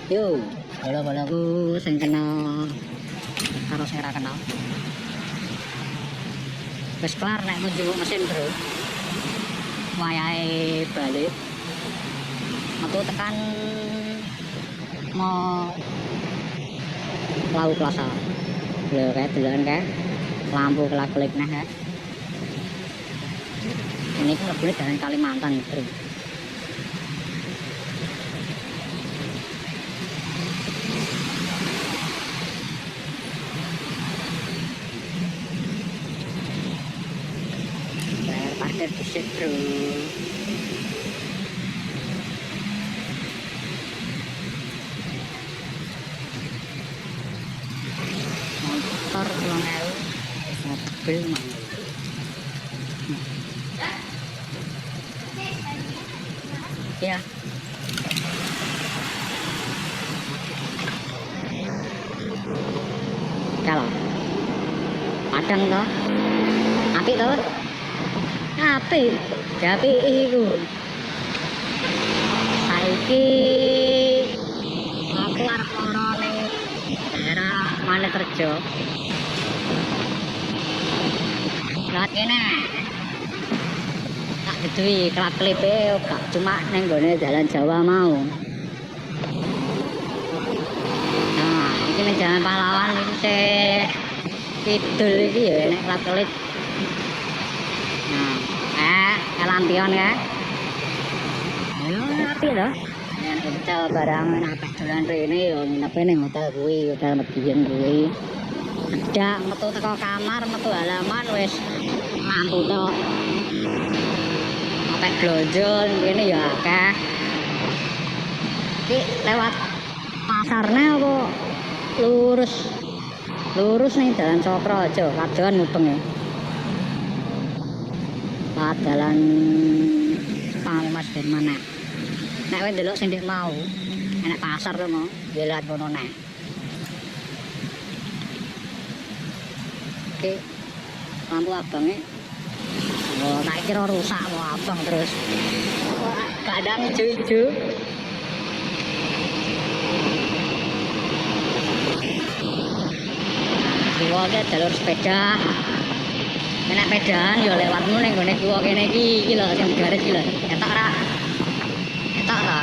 Yo, bola-bolaku sing kenal karo sing ora kenal. Wis kelar nek njupuk mesin, Bro. Wayahe balik. Metu tekan mau Lau Plaza. Lho kae deloken kae. Lampu kelap-kelip nah kae. Ini kan lebih dari Kalimantan, Bro. Parkir dhisik, Bro. Motor 2000, mobil mang. Iya. Kalau padang toh, apik toh. Apik, apik iku. Saiki aku arep ora ning daerah Malirejo. Lewat kene. Tak gedui kelap-kelipe gak cuma ning gone dalan Jawa mau. Nah, iki ning Jalan Pahlawan iki sing kidul iki ya nek kelap-kelip. Lampion ya. Ayo apik lho. Yen hotel barang apik dolan rene ya nginepe ning hotel kuwi, hotel Medion kuwi. Cedak metu teko kamar, metu halaman wis lampu tok. Apik glonjol ngene ya akeh. Iki lewat pasarne apa lurus? Lurus ning Dalan Cokroaja, kadoan mubeng ya. Dalan Mas Dermana. Nek kowe ndelok sing ndek mau, enek pasar to mau, ya lewat kono nek. Oke. Lampu abange. Oh, tak kira rusak mau abang terus. Kadang ijo-ijo. Nah, jalur sepeda. Nek pedahan ya lewatmu ning gone kuwi kene iki lho sing garis iki lho. Ketok ra? Ketok ra?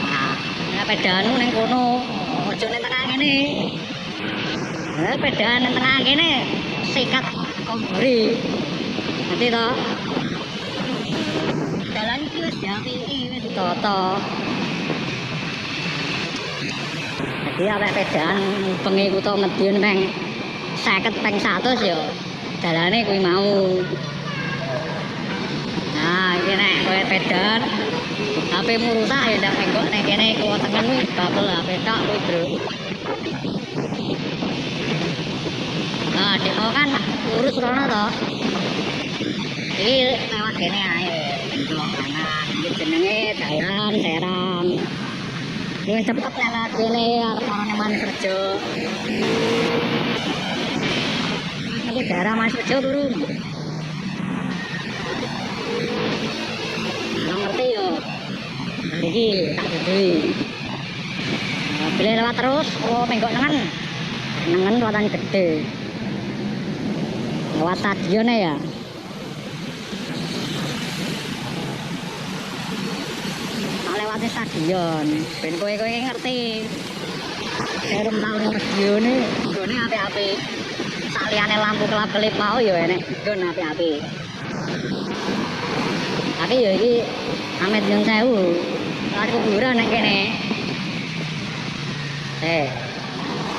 Nah, nek pedahanmu ning kono, aja ning tengah kene. Pedahan ning tengah kene sikat komburi. Nanti to. Dalan iki wis diapiki, wis ditata. Jadi awake pedahan bengi kutha Medion peng 50 peng 100 ya. Dalane kuwi mau. Nah, iki nek kowe pedan HP-mu rusak ya ndak menggok nek kene kowe tengen kuwi bakal HP tok kuwi, Bro. Nah, demo kan urus rono to. Iki lewat kene ae. Menggok kanan. Iki jenenge dalan Serang. Wis cepet lewat kene arep marane Malirejo. Daerah Malirejo turun. Nggak ngerti yo. Iki tak gedhi. Pilih lewat terus, oh menggok nengen kelihatan gede. Lewat stadionnya ya. Tak lewati stadion. Ben kowe ngerti. Saya tahu ning stadion ini, gone apik-apik. Saliyane lampu kelap-kelip mau ya enek nggon apik-apik. Tapi ya iki Amet Nyun Sewu. Lewat kuburan nek kene.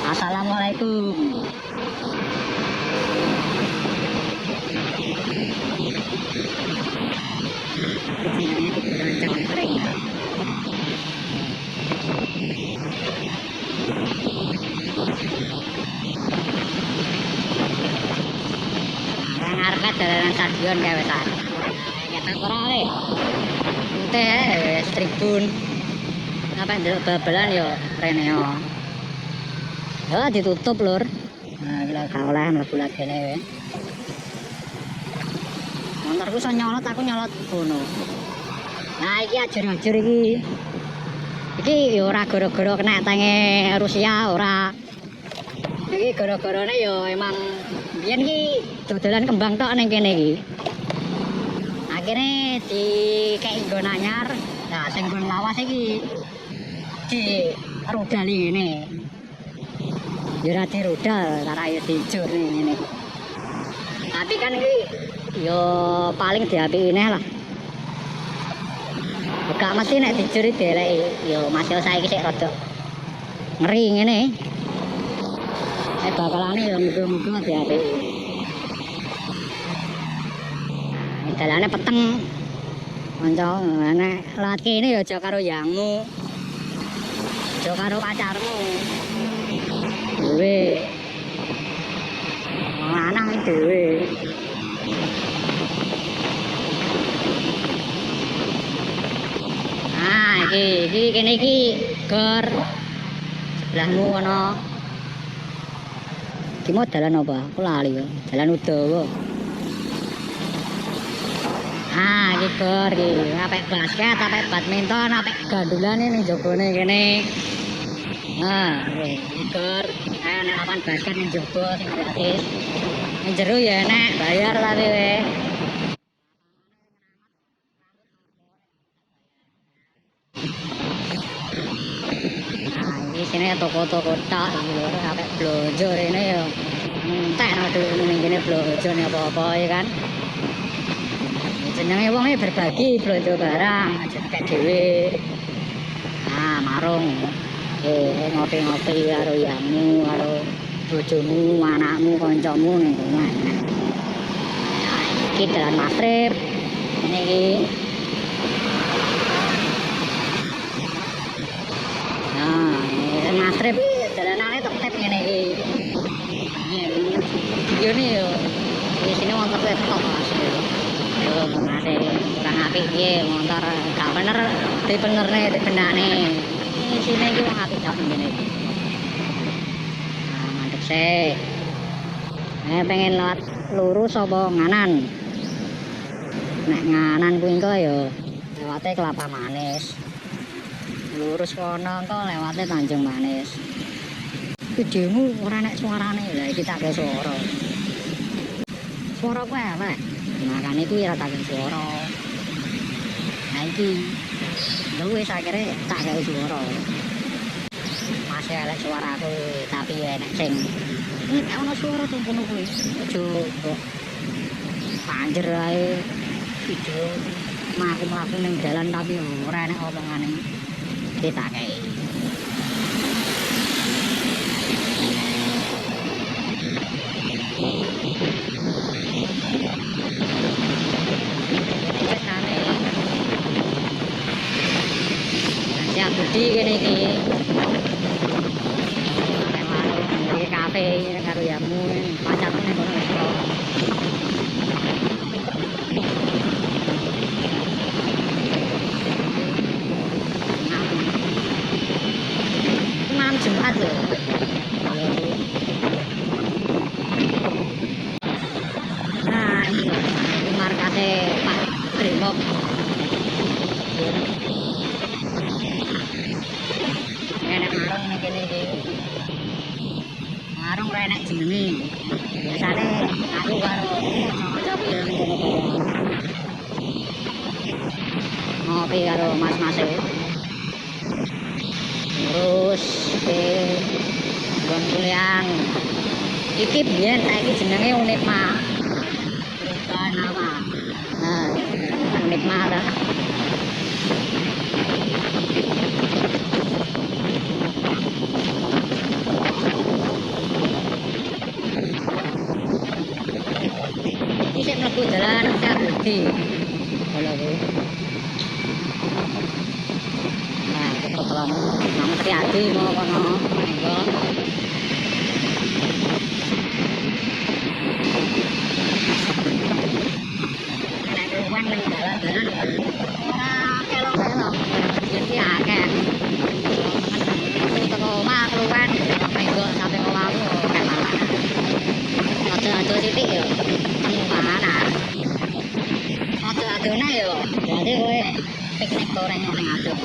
Assalamualaikum. Ini kuburan Cengkring. Ngarep dalanan stadion kae wesan. Ketok ora le. Teh tribun. Apa ndelok bal-balan yo rene yo. Ya ditutup lur. Nah, iki gak oleh mlebu lagi ne. Motorku iso nyolot, aku nyolot kono. Nah, iki ajur-ajur iki. Iki ya ora gara-gara kena tange Rusia ora. Iki gara-garane ya emang biyen iki dodolan kembang tok ning kene iki. Akhirnya dikei nggon anyar. Nah, sing nggon lawas iki di rodali ngene. Ya ora di rodal, ora ya dijur ngene. Tapi kan iki ya paling diapiki neh lah. Gak mesti nek dijur dieleki. Ya masih saiki sik rada ngeri ngene. Bakalane ya muga-muga diapiki. Dalane peteng. Kanca nek lewat kene ya aja karo yangmu. Aja karo pacarmu. Dhewe. Lanang dhewe. Ah, iki kene iki gor. Sebelahmu kono. Iki mau dalan apa? Aku lali kok. Dalan Udawa. Ah, iki gor iki. Apik basket, apik badminton, apik gandulan ning jogone kene. Nah, iki gor. Nek lapangan basket ning jogo sing gratis. Ning jero ya enek bayar tapi we. Sini toko-toko tak iki lho sampe blonjo rene ya entek dhuwit ning kene blonjo nih apa-apa ya kan. Jenenge wong iki berbagi blonjo barang aja tek dhewe. Ah, marung. Ngopi-ngopi karo yamu, karo bojomu, anakmu, kancamu ning kono. Iki dalan Magrib. Ini iki Magrib dalanane tetep ngene iki. Yo ne yo. Di sini motor tetep Mas. Yo mate kurang apik piye motor gak bener dibenerne dibenane. Sini iki wong apik tak ngene iki. Nah, mantep sih. Pengen lewat lurus apa nganan? Nek nganan kuwi engko yo lewate Kelapa Manis. Lurus kono engko lewate Tanjung Manis. Videomu ora nek suarane lha iki tak gawe suara. Suara kuwi elek. Makane kuwi ora tak gawe suara. Nah iki luwes akhire tak gawe suara. Masih elek suaraku tapi enek sing nek ono suara tumpono kuwi. Aja kok panjer ae video mlaku-mlaku ning dalan tapi ora enek omongane. Kita kayak ya budi gini iki warung kafe karo yamu pacarmu ning kono. Jumat loh. Nah ini markasnya Pak Brimob. Enak marung nih kene iki. Marung ra enak jenenge. Biasane aku karo kanca ya ning kono bareng. Ngopi karo mas-mase. Terus kuliah iki biyen saiki jenenge Unipma. Bukan apa. Nah, Unipma ta. Iki sik mlebu dalan Kabudi. Kalau kuwi. Nah, kebetulan nang Triadi mau kono. Monggo. Berarti kowe piknik goreng ning aduk.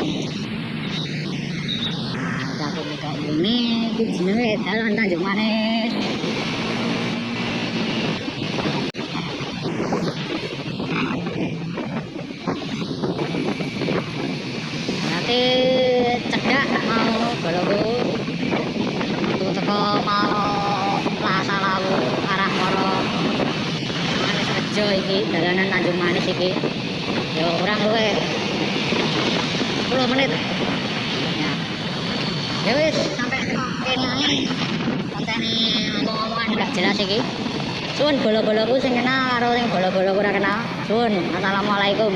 Nah, aku buka ini jenenge dalan Tanjung Manis. Nanti cedak mau boloku tuh teko mau Plaza Lawu arah Moro Manis Rejo iki dalanan Tanjung Manis iki ya kurang luwe 10 menit ya wis sampai kene ae kontene ngomong-ngomongan gak jelas iki suwun bolo-boloku sing kenal karo sing bolo-bolo ora kenal suwun assalamualaikum.